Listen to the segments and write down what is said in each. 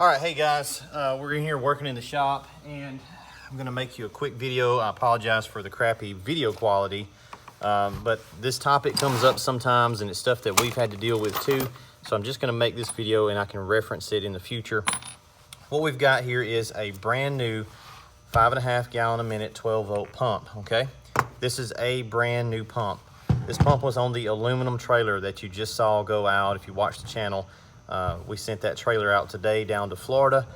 All right, hey guys, we're in here working in the shop and I'm gonna make you a quick video. I apologize for the crappy video quality, but this topic comes up sometimes and it's stuff that we've had to deal with too. So I'm just gonna make this video and I can reference it in the future. What we've got here is a brand new 5.5 gallon a minute 12 volt pump, okay? This is a brand new pump. This pump was on the aluminum trailer that you just saw go out. If you watched the channel, we sent that trailer out today down to Florida.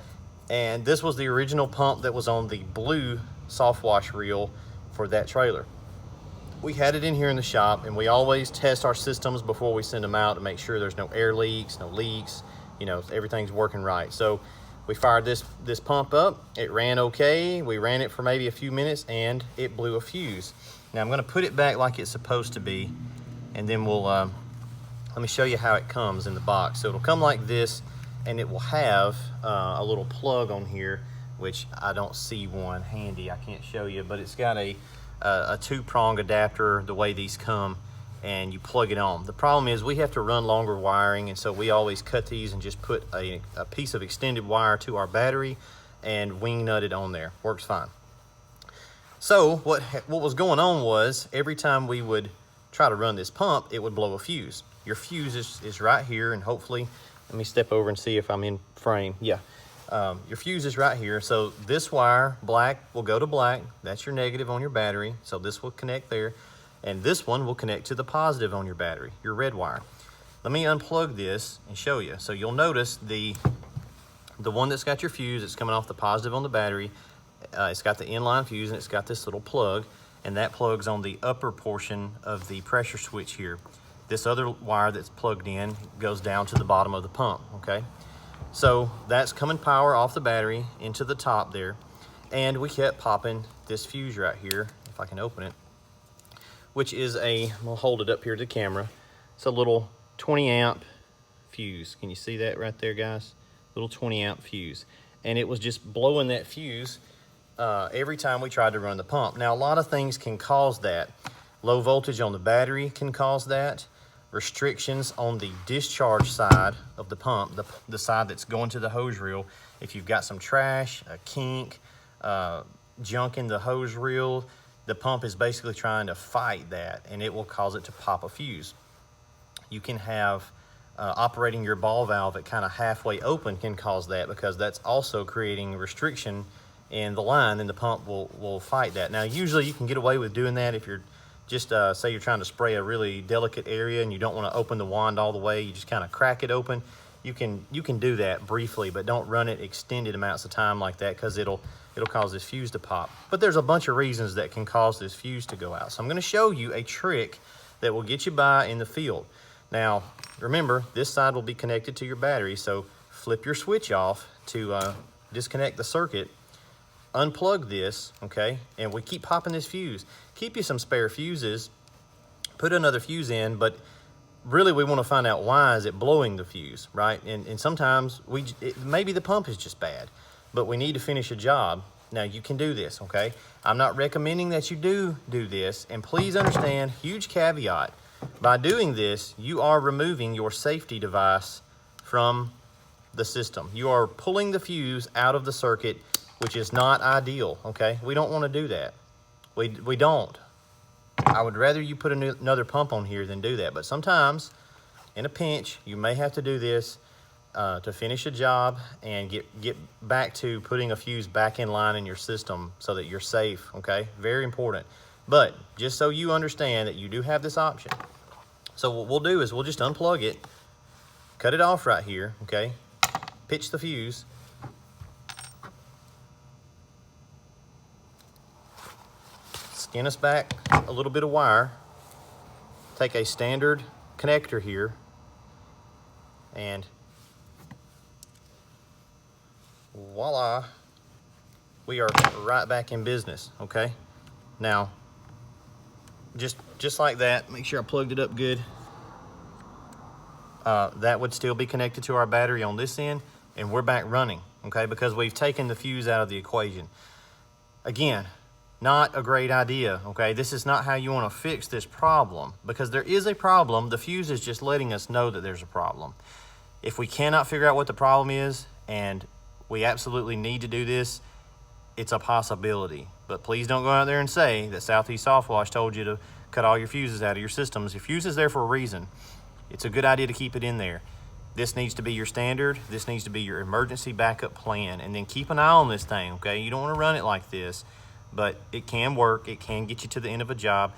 And this was the original pump that was on the blue Softwash reel for that trailer. We had it in here in the shop and we always test our systems before we send them out to make sure there's no air leaks, no leaks, you know, everything's working right. So we fired this pump up, it ran okay. We ran it for maybe a few minutes and it blew a fuse. Now I'm gonna put it back like it's supposed to be and then we'll, let me show you how it comes in the box. So it'll come like this and it will have a little plug on here, which I don't see one handy. I can't show you, but it's got a two-prong adapter the way these come, and you plug it on. The problem is we have to run longer wiring, and so we always cut these and just put a piece of extended wire to our battery and wing nut it on there. Works fine. So what was going on was every time we would try to run this pump, it would blow a fuse. Your fuse is right here, and hopefully, let me step over and see if I'm in frame. Yeah, your fuse is right here. So this wire, black, will go to black. That's your negative on your battery. So this will connect there. And this one will connect to the positive on your battery, your red wire. Let me unplug this and show you. So you'll notice the one that's got your fuse, it's coming off the positive on the battery. It's got the inline fuse and it's got this little plug, and that plugs on the upper portion of the pressure switch here. This other wire that's plugged in goes down to the bottom of the pump, okay? So that's coming power off the battery into the top there. And we kept popping this fuse right here, if I can open it, which is we'll hold it up here to the camera. It's a little 20 amp fuse. Can you see that right there, guys? Little 20 amp fuse. And it was just blowing that fuse every time we tried to run the pump. Now, a lot of things can cause that. Low voltage on the battery can cause that. Restrictions on the discharge side of the pump, the side that's going to the hose reel. If you've got some trash, a kink, junk in the hose reel, the pump is basically trying to fight that and it will cause it to pop a fuse. You can have operating your ball valve at kind of halfway open can cause that, because that's also creating restriction in the line, and the pump will fight that. Now usually you can get away with doing that if you're just say you're trying to spray a really delicate area and you don't want to open the wand all the way, you just kind of crack it open. You can do that briefly, but don't run it extended amounts of time like that, because it'll cause this fuse to pop. But there's a bunch of reasons that can cause this fuse to go out. So I'm going to show you a trick that will get you by in the field. Now remember, this side will be connected to your battery, so flip your switch off to disconnect the circuit. Unplug this, okay, and we keep popping this fuse. Keep you some spare fuses, put another fuse in, but really we want to find out why is it blowing the fuse, right? And sometimes maybe the pump is just bad, but we need to finish a job. Now you can do this, okay? I'm not recommending that you do this, and please understand, huge caveat, by doing this, you are removing your safety device from the system. You are pulling the fuse out of the circuit, which is not ideal, okay? We don't want to do that. We don't. I would rather you put another pump on here than do that. But sometimes, in a pinch, you may have to do this to finish a job and get back to putting a fuse back in line in your system so that you're safe, okay? Very important. But just so you understand that you do have this option. So what we'll do is we'll just unplug it, cut it off right here, okay? Pitch the fuse. Skin us back a little bit of wire, take a standard connector here, and voila, we are right back in business, okay? Now, just like that, make sure I plugged it up good. That would still be connected to our battery on this end, and we're back running, okay? Because we've taken the fuse out of the equation. Again, not a great idea, okay? This is not how you want to fix this problem, because there is a problem. The fuse is just letting us know that there's a problem. If we cannot figure out what the problem is and we absolutely need to do this, it's a possibility. But please don't go out there and say that Southeast Softwash told you to cut all your fuses out of your systems. Your fuse is there for a reason. It's a good idea to keep it in there. This needs to be your standard. This needs to be your emergency backup plan. And then keep an eye on this thing, okay? You don't want to run it like this, but it can work. It can get you to the end of a job,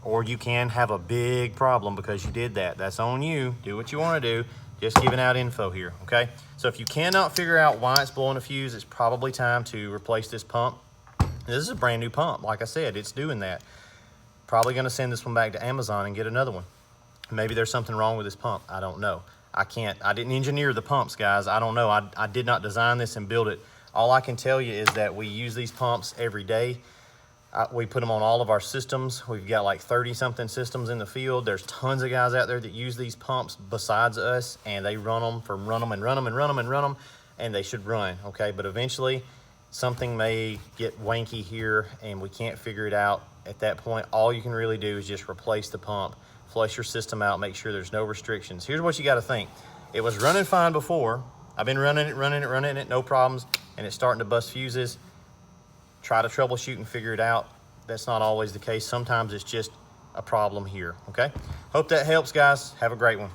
or you can have a big problem because you did that. That's on you. Do what you want to do. Just giving out info here, okay? So if you cannot figure out why it's blowing a fuse, it's probably time to replace this pump. This is a brand new pump. Like I said, it's doing that. Probably gonna send this one back to Amazon and get another one. Maybe there's something wrong with this pump. I don't know. I didn't engineer the pumps, guys. I don't know. I did not design this and build it. All I can tell you is that we use these pumps every day. We put them on all of our systems. We've got like 30-something systems in the field. There's tons of guys out there that use these pumps besides us, and they run them, and they should run, okay? But eventually, something may get wanky here, and we can't figure it out. At that point, all you can really do is just replace the pump, flush your system out, make sure there's no restrictions. Here's what you got to think. It was running fine before. I've been running it, no problems, and it's starting to bust fuses. Try to troubleshoot and figure it out. That's not always the case. Sometimes it's just a problem here, okay? Hope that helps, guys. Have a great one.